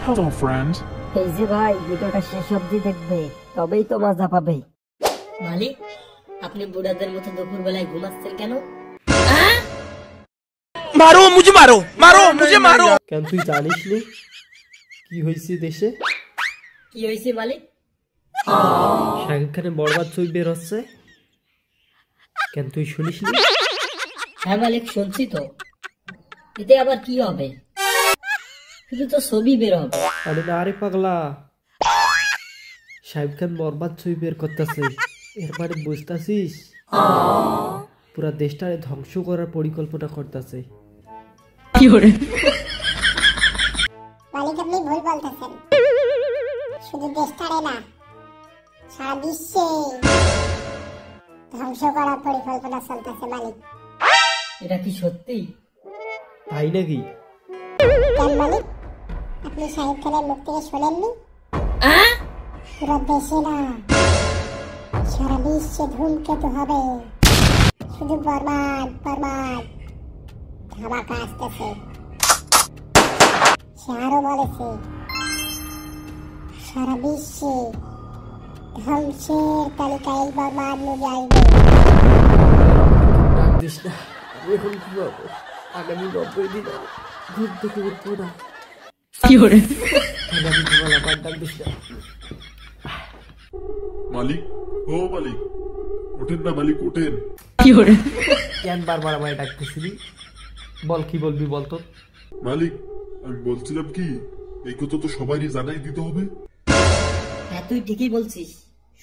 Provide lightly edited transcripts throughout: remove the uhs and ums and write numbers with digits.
Hello, friend. এই যে ভাই ভিডিওটা শেষ অবধি দেখবে তবেই তো মজা পাবে। মালিক, আপনি বুড়াদের মতো দুপুর বেলায় ঘুমাচ্ছেন কেন? মারো মুঝে মারো, মারো মুঝে মারো। কেন তুই জানিস নি কি হয়েছে দেশে? কি হয়েছে মালিক? শাকিব খানের বরবাদ ছবি বের হচ্ছে, কেন তুই শুনিস নি? হ্যাঁ মালিক, শুনছি তো। এতে আবার কি হবে? শুধু তো ছবি বের হবে। আরে না রে পাগলা, শাকিব খান বরবাদ ছবি বের করতেছে, এর মানে বুঝতেছিস পুরা দেশটারে ধ্বংস করার পরিকল্পনা করতেছে। কি করে? মালিক আপনি ভুল বলতেছেন, শুধু দেশটারে না সারা বিশ্বে ধ্বংস করার পরিকল্পনা চলতেছে মালিক। এটা কি সত্যি? তাই নাকি? কেন মালিক, আপনি শাহিদ খানের মুখ থেকে শোনেননি? পুরো দেশে না সারা বিশ্বে ধূমকেতু হবে, শুধু বরবাদ বরবাদ ধামাকা আসতেছে। সে আরো বলেছে সারা বিশ্বে ধ্বংসের তালিকায় বরবাদ মুভি আসবে। ডাক দিস না, আমি এখন ঘুমাবো, আগামী 90 দিন ঘুম থেকে উঠবো না। কি করে? আগামী ঘুমালাম, আর ডাক দিস না। মালিক, ও মালিক, ওঠেন না মালিক, ওঠেন। কি করে? কেন বারবার আমায় ডাকতেছিলি? বল কি বলবি বল তো। মালিক, আমি বলছিলাম কি, এই কথা তো সবাইরই জানাই দিতে হবে। হ্যাঁ তুই ঠিকই বলছিস,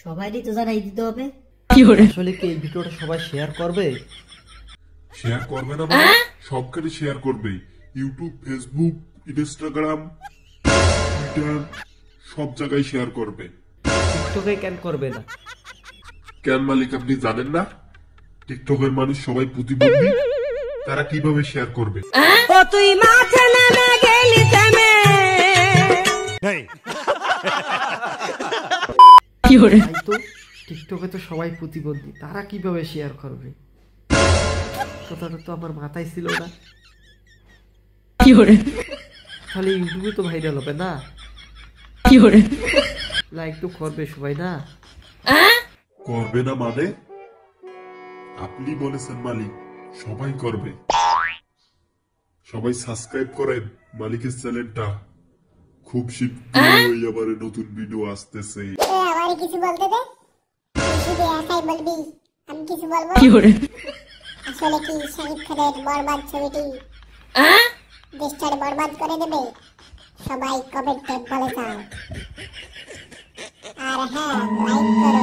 সবাইরই তো জানাই দিতে হবে। আসলে কি এই ভিডিওটা সবাই শেয়ার করবে? শেয়ার করবে না মানে সবখানে শেয়ার করবে, ইউটিউব, ফেসবুক, ইনস্টাগ্রাম, টুইটার, সব জায়গায় শেয়ার করবে। টিকটকে কেন করবে না? কেন মালিক আপনি জানেন না টিকটকের মানুষ সবাই প্রতিবন্ধী, তারা কিভাবে শেয়ার করবে? ও তুই মাথা নামে গেলি থেমে। কি করে? তাই তো, টিকটকে তো সবাই প্রতিবন্ধী, তারা কিভাবে শেয়ার করবে? কথাটা তো আমার মাথায় ছিল না। কি করে? তাহলে ইউটিউবে তো ভাইরাল হবে না? কি করে? লাইক তো করবে সবাই না? করবে না মানে আপনি বলেছেন মালিক, সবাই করবে। সবাই সাবস্ক্রাইব করেন মালিকের চ্যানেলটা, খুব শীঘ্রই আবার নতুন ভিডিও আসতেছে। আমারে কিছু বলতে দে, তুই শুধু একাই বলবি, আমি কিছু বলবো? কি করে? আসলে কি শাহিদ খানের বরবাদ ছবিটি দেশটারে বরবাদ করে দেবে? সবাই কমেন্টে বলে যাও, আর হ্যাঁ লাইক করো।